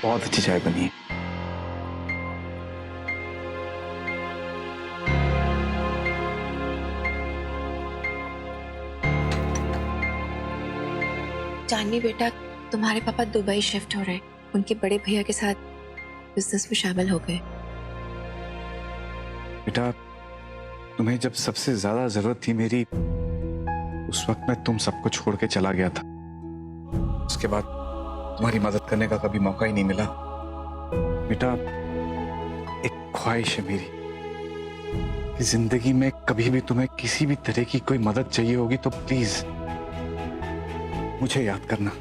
बहुत अच्छी चाय बनी है। जानवी बेटा, तुम्हारे पापा दुबई शिफ्ट हो रहे हैं। उनके बड़े भैया के साथ बिजनेस में शामिल हो गए। बेटा, तुम्हें जब सबसे ज्यादा जरूरत थी मेरी, उस वक्त मैं तुम सबको छोड़ के चला गया था। उसके बाद तुम्हारी मदद करने का कभी मौका ही नहीं मिला। बेटा, एक ख्वाहिश है मेरी कि जिंदगी में कभी भी तुम्हें किसी भी तरह की कोई मदद चाहिए होगी तो प्लीज मुझे याद करना।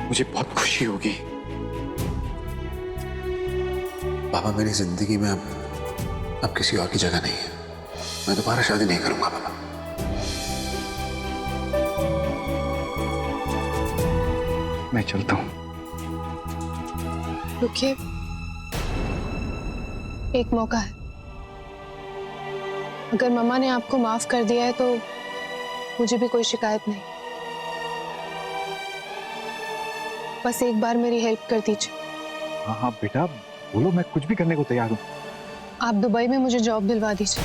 मुझे बहुत खुशी होगी। पापा, मेरी जिंदगी में अब किसी और की जगह नहीं है। मैं दोबारा शादी नहीं करूंगा पापा। मैं चलता हूं। रुकिए, एक मौका है। अगर मम्मा ने आपको माफ कर दिया है तो मुझे भी कोई शिकायत नहीं। बस एक बार मेरी हेल्प कर दीजिए। हाँ हाँ बेटा, बोलो, मैं कुछ भी करने को तैयार हूँ। आप दुबई में मुझे जॉब दिलवा दीजिए।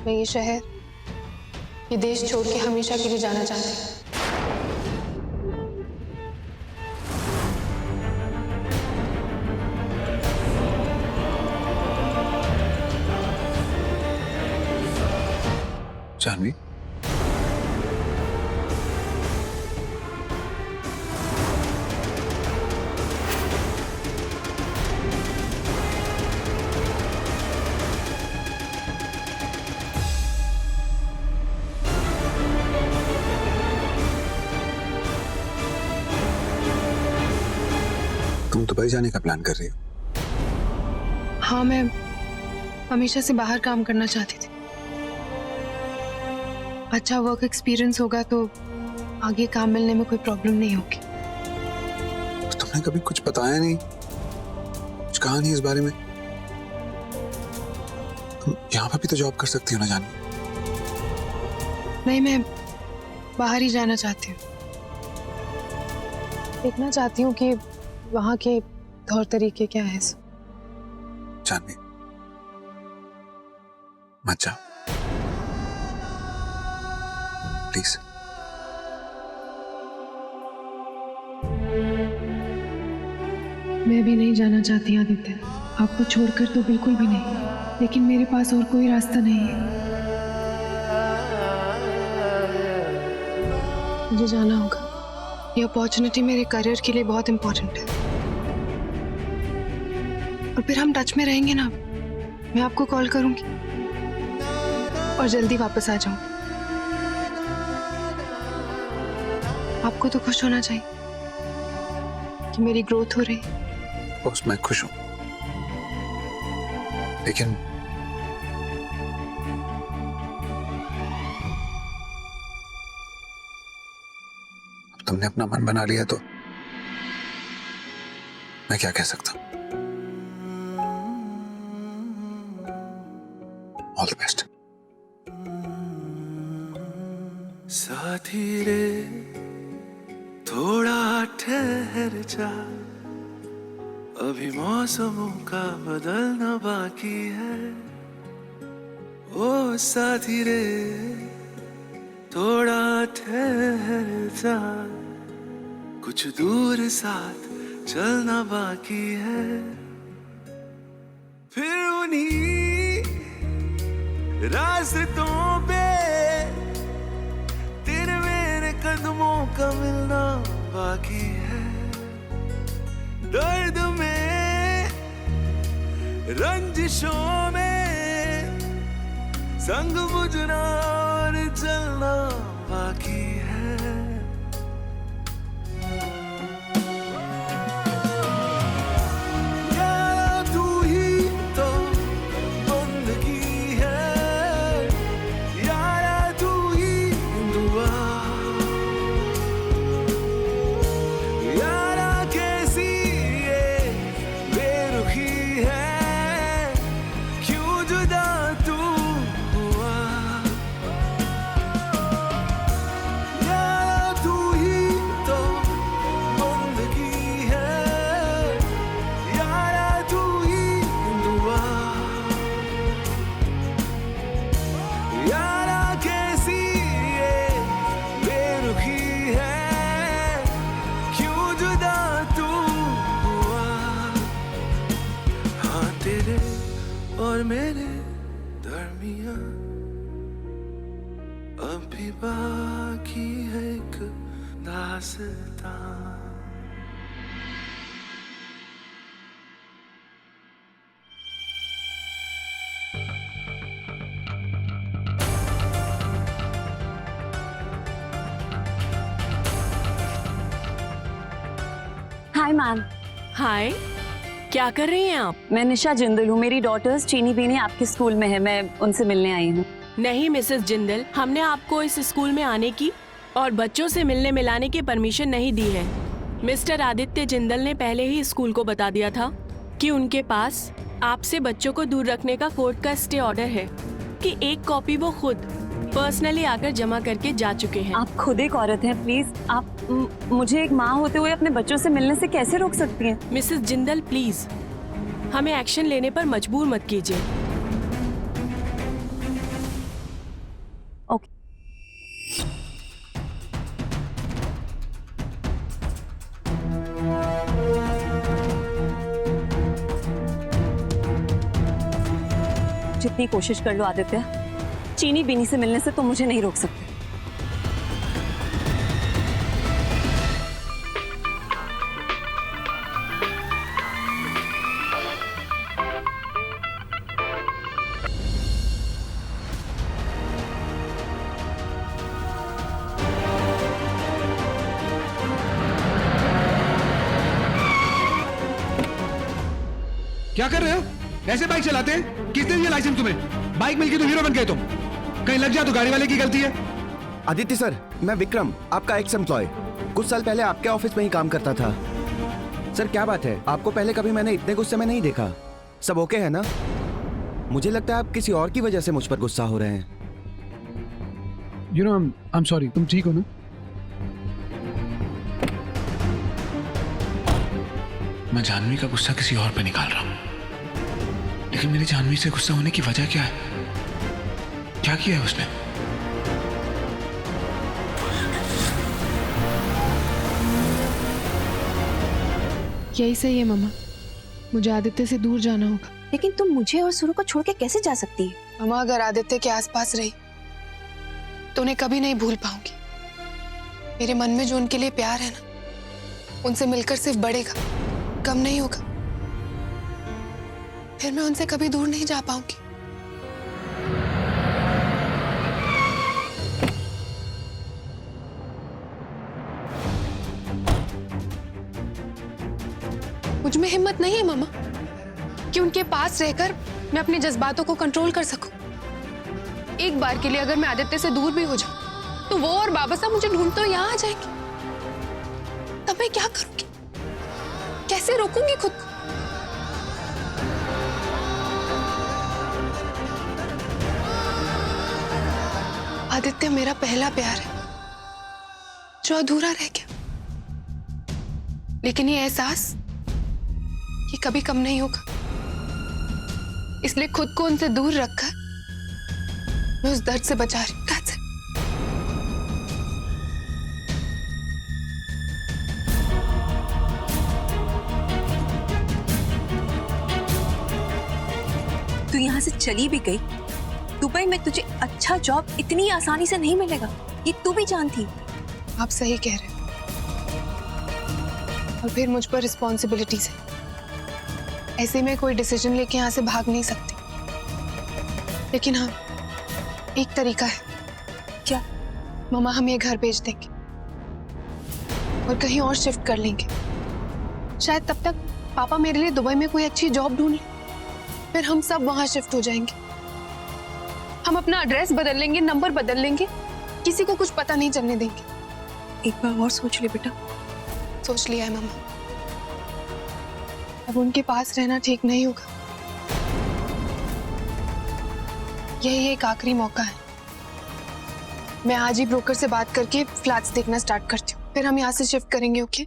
मैं ये शहर, ये देश छोड़ के हमेशा के लिए जाना चाहती हूँ। जानवी, तुम दुबई जाने का प्लान कर रही हो? हाँ, मैं हमेशा से बाहर काम करना चाहती थी। अच्छा वर्क एक्सपीरियंस होगा तो आगे काम मिलने में कोई प्रॉब्लम नहीं होगी। तो तुमने कभी कुछ बताया नहीं, कुछ कहा नहीं इस बारे में? तुम यहाँ पर भी तो जॉब कर सकती हो ना जानवी। नहीं, मैं बाहर ही जाना चाहती हूँ। देखना चाहती हूँ कि वहाँ के तौर तरीके क्या है। जानवी, मत जाओ प्लीज। मैं भी नहीं जाना चाहती आदित्य, आपको छोड़कर तो बिल्कुल भी नहीं, लेकिन मेरे पास और कोई रास्ता नहीं है। मुझे जाना होगा। ये अपॉर्चुनिटी मेरे करियर के लिए बहुत इंपॉर्टेंट है। और फिर हम टच में रहेंगे ना। मैं आपको कॉल करूंगी और जल्दी वापस आ जाऊंगी। आपको तो खुश होना चाहिए कि मेरी ग्रोथ हो रही है। बॉस, मैं खुश हूं, लेकिन अब तुमने अपना मन बना लिया तो मैं क्या कह सकता हूं। All the best. साथी रे थोड़ा ठहर जा, अभी मौसमों का बदलना बाकी है। ओ साथी रे थोड़ा ठहर जा, कुछ दूर साथ चलना बाकी है। फिर उन्हीं रास्तों पे तेरे मेरे कदमों का मिलना बाकी है। दर्द में, रंजिशों में संग बुझना और चलना बाकी है। यारा तू ही तो बंदगी है, यारा तू ही दुआ, यारा कैसी ये बेरुखी है, क्यों जुदा तू हुआ। और मेरे दरमिया अभी बाकी है एक दास्तां। Hi ma'am. हाय, क्या कर रही हैं आप? मैं निशा जिंदल हूँ। मेरी डॉटर्स चीनी बीनी आपके स्कूल में है, मैं उनसे मिलने आई हूँ। नहीं मिसेस जिंदल, हमने आपको इस स्कूल में आने की और बच्चों से मिलने मिलाने की परमिशन नहीं दी है। मिस्टर आदित्य जिंदल ने पहले ही स्कूल को बता दिया था कि उनके पास आपसे बच्चों को दूर रखने का कोर्ट का स्टे ऑर्डर है कि एक कॉपी वो खुद पर्सनली आकर जमा करके जा चुके हैं। आप खुद एक औरत हैं, प्लीज आप मुझे एक माँ होते हुए अपने बच्चों से मिलने से कैसे रोक सकती हैं? मिसेस जिंदल प्लीज हमें एक्शन लेने पर मजबूर मत कीजिए। ओके। जितनी कोशिश कर लो आदित्य, चीनी बीनी से मिलने से तुम मुझे नहीं रोक सकते। क्या कर रहे हो? ऐसे बाइक चलाते हैं? किसने दिया लाइसेंस तुम्हें? बाइक मिल गई तो हीरो बन गए तुम। कहीं लग जाए तो गाड़ी वाले की गलती है। आदित्य सर, मैं विक्रम, आपका एक्स एम्प्लॉय, कुछ साल पहले आपके ऑफिस में ही काम करता था। सर क्या बात है, आपको पहले कभी मैंने इतने गुस्से में नहीं देखा। सब ओके है ना? मुझे लगता है आप किसी और की वजह से मुझ पर गुस्सा हो रहे हैं। You know I am sorry. तुम ठीक हो ना? मैं जानवी का गुस्सा किसी और पे निकाल रहा हूं, लेकिन मेरी जानवी से गुस्सा होने की वजह क्या है? क्या किया है उसने? यही सही है मामा, मुझे आदित्य से दूर जाना होगा। लेकिन तुम मुझे और सुरु को छोड़ के कैसे जा सकती है? मामा अगर आदित्य के आसपास रही तो उन्हें कभी नहीं भूल पाऊंगी। मेरे मन में जो उनके लिए प्यार है ना, उनसे मिलकर सिर्फ बढ़ेगा, कम नहीं होगा। फिर मैं उनसे कभी दूर नहीं जा पाऊंगी। मुझ में हिम्मत नहीं है मामा कि उनके पास रहकर मैं अपने जज्बातों को कंट्रोल कर सकूं। एक बार के लिए अगर मैं आदित्य से दूर भी हो जाऊं तो वो और बाबा साहब मुझे ढूंढते हुए यहां आ जाएंगे। तब मैं क्या करूंगी? कैसे रोकूंगी खुद को? आदित्य मेरा पहला प्यार है जो अधूरा रह गया, लेकिन ये एहसास ये कभी कम नहीं होगा। इसलिए खुद को उनसे दूर रखकर मैं उस दर्द से बचा रही हूं। That's it. तू यहाँ से चली भी गई, दुबई में तुझे अच्छा जॉब इतनी आसानी से नहीं मिलेगा, ये तू भी जानती। आप सही कह रहे हो, और फिर मुझ पर रिस्पॉन्सिबिलिटीज है। ऐसे में कोई डिसीजन लेके यहाँ से भाग नहीं सकती। लेकिन हाँ, एक तरीका है। क्या? मामा हम ये घर बेच देंगे और कहीं और शिफ्ट कर लेंगे। शायद तब तक पापा मेरे लिए दुबई में कोई अच्छी जॉब ढूंढ ले, फिर हम सब वहां शिफ्ट हो जाएंगे। हम अपना एड्रेस बदल लेंगे, नंबर बदल लेंगे, किसी को कुछ पता नहीं चलने देंगे। एक बार और सोच ले बेटा। सोच लिया है मामा, अब उनके पास रहना ठीक नहीं होगा। यही एक आखिरी मौका है। मैं आज ही ब्रोकर से बात करके फ्लैट्स देखना स्टार्ट करती हूँ, फिर हम यहाँ से शिफ्ट करेंगे। ओके?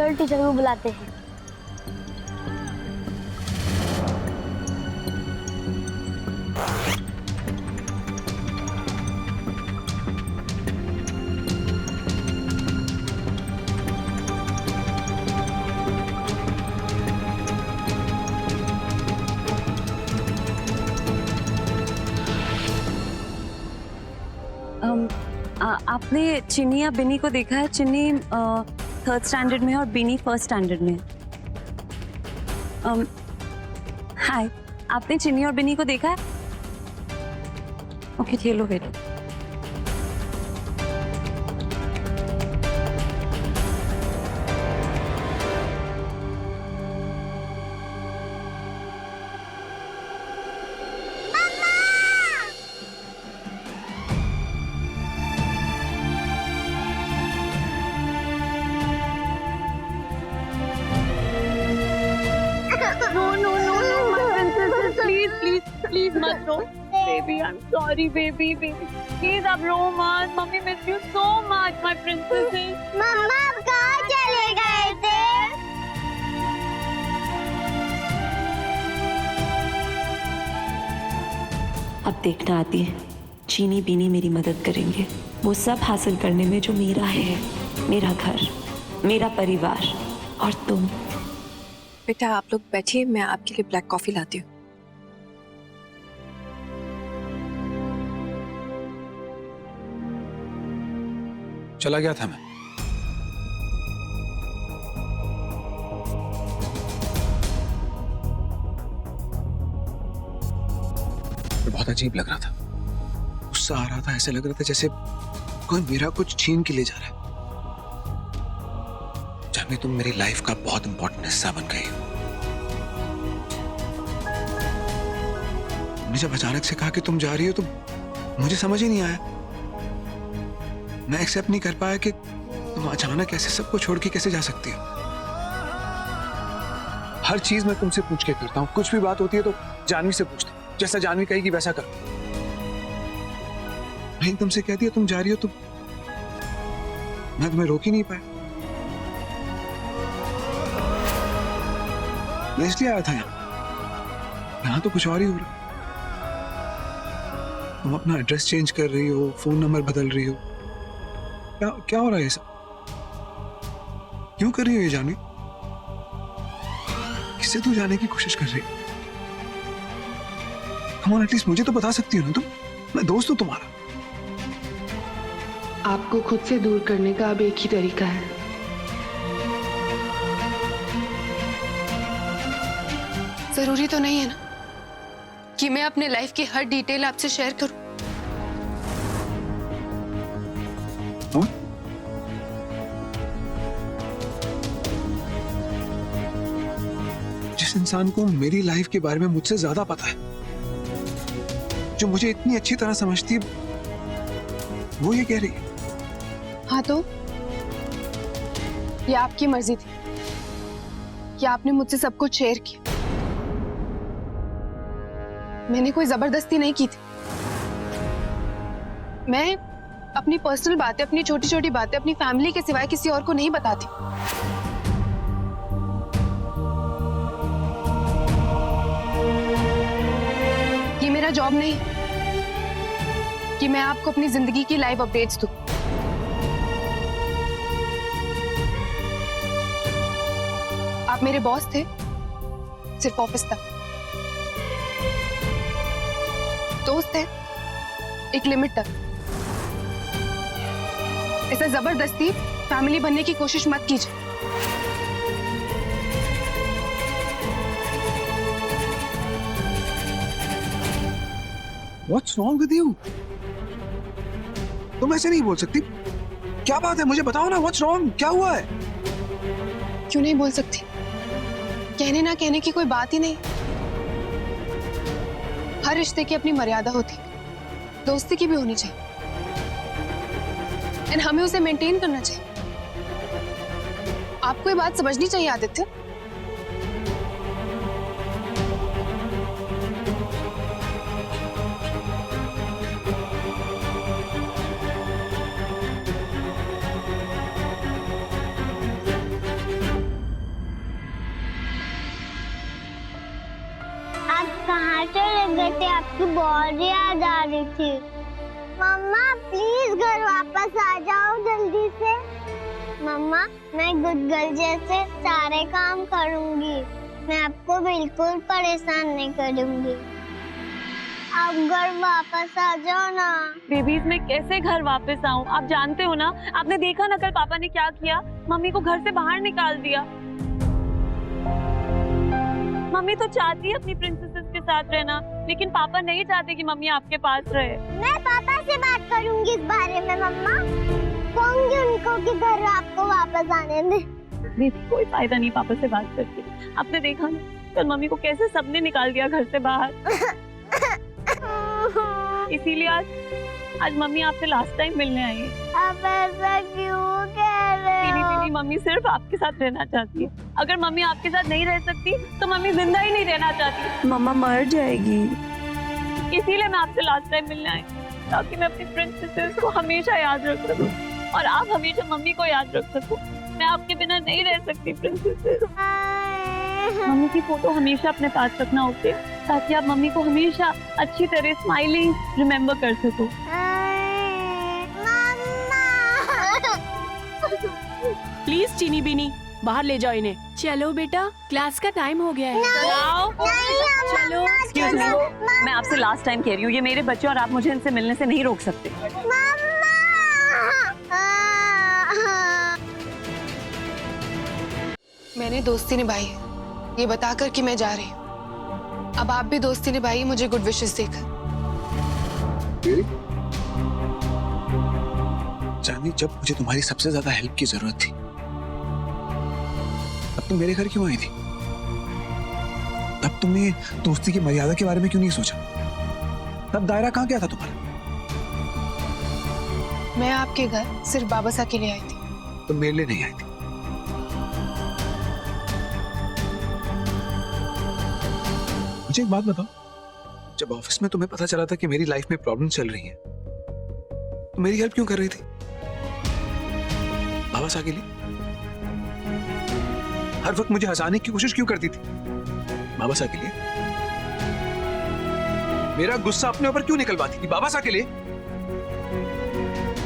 प्रिंसिपल टीचर को बुलाते हैं। आपने चिन्नी या बिनी को देखा है? चिन्नी 3rd स्टैंडर्ड में है और बिनी 1st स्टैंडर्ड में है। हाय, आपने चिन्नी और बिनी को देखा है? ओके, खेलो बेटा। प्लीज मत रो baby, I am sorry baby, please अब रो मत। Mummy miss you so much my princess. Mama आप कहाँ चले गए थे? अब देखना आती है, चीनी बीनी मेरी मदद करेंगे वो सब हासिल करने में जो मेरा है, मेरा घर, मेरा परिवार और तुम। बेटा आप लोग बैठिए, मैं आपके लिए ब्लैक कॉफी लाती हूँ। चला गया था मैं। बहुत अजीब लग रहा था, गुस्सा आ रहा था, ऐसे लग रहा था जैसे कोई मेरा कुछ छीन के ले जा रहा है। जानवी, तुम मेरी लाइफ का बहुत इंपॉर्टेंट हिस्सा बन गई हो। तुमने जब अचानक से कहा कि तुम जा रही हो तो मुझे समझ ही नहीं आया। मैं एक्सेप्ट नहीं कर पाया कि तुम अचानक ऐसे सबको छोड़ के कैसे जा सकती हो। हर चीज मैं तुमसे पूछ के करता हूँ, कुछ भी बात होती है तो जानवी से पूछता हूँ, जैसा जानवी कहेगी वैसा कर। नहीं, तुमसे कह दिया तुम जा रही हो तो मैं तुम्हें रोक ही नहीं पाया। मैं इसलिए आया था यहाँ तो कुछ और ही हो रहा। तुम अपना एड्रेस चेंज कर रही हो, फोन नंबर बदल रही हो, क्या हो रहा है ये सब? क्यों कर रही हो ये जानवी? किससे तू जाने की कोशिश कर रही है? कम ऑन, एटलीस्ट मुझे तो बता सकती हो ना तुम, मैं दोस्त हूं तुम्हारा। आपको खुद से दूर करने का अब एक ही तरीका है। जरूरी तो नहीं है ना कि मैं अपने लाइफ की हर डिटेल आपसे शेयर करूं। जिस इंसान को मेरी लाइफ के बारे में मुझसे ज्यादा पता है, जो मुझे इतनी अच्छी तरह समझती है, वो ये कह रही है। हाँ तो ये आपकी मर्जी थी कि आपने मुझसे सब कुछ शेयर किया। मैंने कोई जबरदस्ती नहीं की थी। मैं अपनी पर्सनल बातें, अपनी छोटी छोटी बातें अपनी फैमिली के सिवाय किसी और को नहीं बताती। ये मेरा जॉब नहीं कि मैं आपको अपनी जिंदगी की लाइव अपडेट्स दूं। आप मेरे बॉस थे सिर्फ ऑफिस तक, दोस्त है एक लिमिट तक। ऐसा जबरदस्ती फैमिली बनने की कोशिश मत कीजिए। What's wrong with you? तुम ऐसे नहीं बोल सकती। क्या बात है, मुझे बताओ ना, What's wrong? क्या हुआ है? क्यों नहीं बोल सकती? कहने ना कहने की कोई बात ही नहीं। हर रिश्ते की अपनी मर्यादा होती है, दोस्ती की भी होनी चाहिए, एंड हमें उसे मेंटेन करना चाहिए। आपको ये बात समझनी चाहिए आदित्य। आप कहाँ चले गए थे? आपकी बहुत याद आ रही थी। मम्मा प्लीज घर वापस आ जाओ जल्दी से। मम्मा मैं गुड गर्ल जैसे सारे काम करूंगी, मैं आपको बिल्कुल परेशान नहीं करूंगी। आप घर वापस आ जाओ ना। बेबीज मैं कैसे घर वापस आऊं? आप जानते हो ना, आपने देखा ना कल पापा ने क्या किया, मम्मी को घर से बाहर निकाल दिया। मम्मी तो चाहती है अपनी प्रिंसेसेस के साथ रहना, लेकिन पापा नहीं चाहते कि मम्मी आपके पास रहे। मैं पापा से बात करूंगी इस बारे में। मम्मा कहूंगी उनको कि घर आपको वापस आने दे। बेबी कोई फायदा नहीं पापा से बात करके। आपने देखा ना कल मम्मी को कैसे सबने निकाल दिया घर से बाहर। इसीलिए आज मम्मी आपसे लास्ट टाइम मिलने आई है। आप ऐसा क्यों कह रहे तेरी हो? तेरी मम्मी सिर्फ आपके साथ रहना चाहती है। अगर मम्मी आपके साथ नहीं रह सकती तो मम्मी जिंदा ही नहीं रहना चाहती। मम्मा मर जाएगी। इसीलिए मैं आपसे लास्ट टाइम मिलने आई, ताकि मैं अपनी प्रिंसेसेस को हमेशा याद रख सकूं और आप हमेशा मम्मी को याद रख सको। मैं आपके बिना नहीं रह सकती प्रिंसेसेस। मम्मी की फोटो हमेशा अपने पास रखना, ओके? ताकि आप मम्मी को हमेशा अच्छी तरह स्माइलिंग रिमेम्बर कर सको। प्लीज चीनी बीनी बाहर ले जाओ इन्हें। चलो बेटा क्लास का टाइम हो गया है। चलो एक्सक्यूज मी, मैं आपसे लास्ट टाइम कह रही हूँ, ये मेरे बच्चे और आप मुझे इनसे मिलने से नहीं रोक सकते। मैंने दोस्ती निभाई है ये बताकर कि मैं जा रही हूँ। अब आप भी दोस्ती निभाइए मुझे गुड विशेस देकर। चांदनी, जब मुझे तुम्हारी सबसे ज्यादा हेल्प की जरूरत थी तब तुम मेरे घर क्यों आई थी? तब तुमने दोस्ती की मर्यादा के बारे में क्यों नहीं सोचा? तब दायरा कहाँ गया था तुम्हारा? मैं आपके घर सिर्फ बाबा साहब के लिए आई थी। तुम मेरे लिए नहीं आई थी। मुझे एक बात बताओ, जब ऑफिस में तुम्हें पता चला था कि मेरी लाइफ में प्रॉब्लम चल रही है तो मेरी हेल्प क्यों कर रही थी? बाबा साहब के लिए हर वक्त मुझे हंसाने की कोशिश क्यों करती थी? बाबा साहब के लिए मेरा गुस्सा अपने ऊपर क्यों निकलवाती थी? बाबा साहब के लिए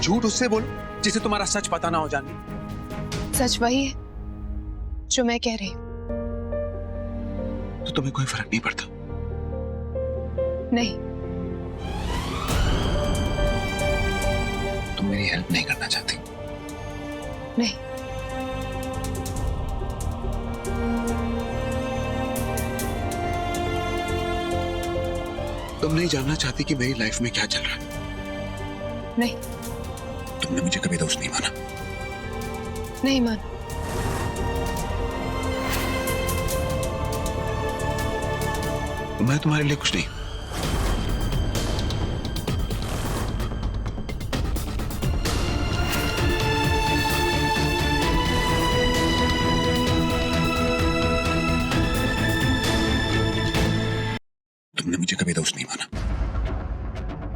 झूठ उससे बोलो जिसे तुम्हारा सच पता ना हो। जाननी सच वही है जो मैं कह रही हूँ। तो तुम्हें कोई फर्क नहीं पड़ता? नहीं। तुम मेरी हेल्प नहीं करना चाहती? नहीं। तुम नहीं जानना चाहती कि मेरी लाइफ में क्या चल रहा है? नहीं। तुमने मुझे कभी दोस्त नहीं माना? नहीं माना। मैं तुम्हारे लिए कुछ नहीं। तुमने मुझे कभी दोस्त नहीं माना?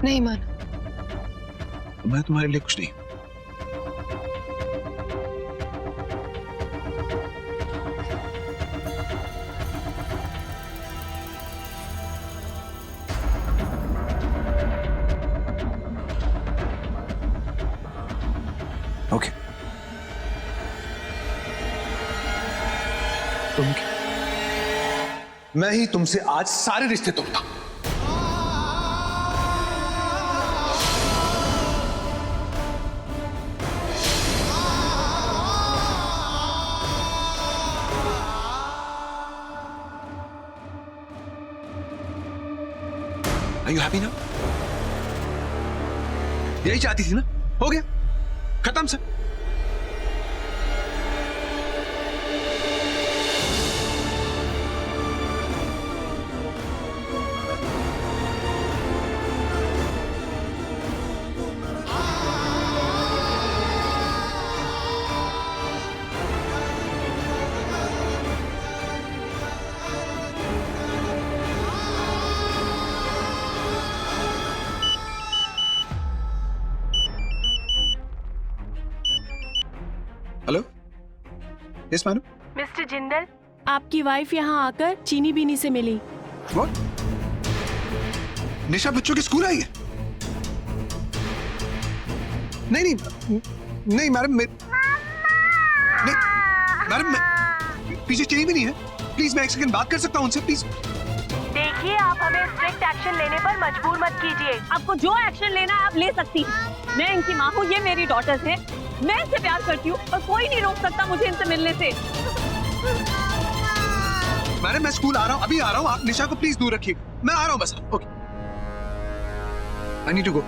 नहीं माना। मैं तुम्हारे लिए कुछ नहीं। ओके, तुम क्या? मैं ही तुमसे आज सारे रिश्ते तोड़ता। Are you happy now? यही चाहती थी ना? हो गया, खत्म सब। हेलो, यस मानू। मिस्टर जिंदल, आपकी वाइफ यहाँ आकर चीनी बीनी से मिली What? निशा बच्चों के स्कूल आई है? नहीं मैडम, नहीं मैडम, पीछे चाहिए भी नहीं है। प्लीज मैं एक सेकंड बात कर सकता हूँ उनसे, प्लीज। देखिए, आप हमें स्ट्रिक्ट एक्शन लेने पर मजबूर मत कीजिए। आपको जो एक्शन लेना है आप ले सकती हैं। मैं इनकी माँ हूँ, ये मेरी डॉटर्स है। मैं इनसे प्यार करती हूँ और कोई नहीं रोक सकता मुझे इनसे मिलने से। मैडम मैं स्कूल आ रहा हूँ, अभी आ रहा हूँ। आप निशा को प्लीज दूर रखिए। मैं आ रहा हूँ बस। Okay, I need to go.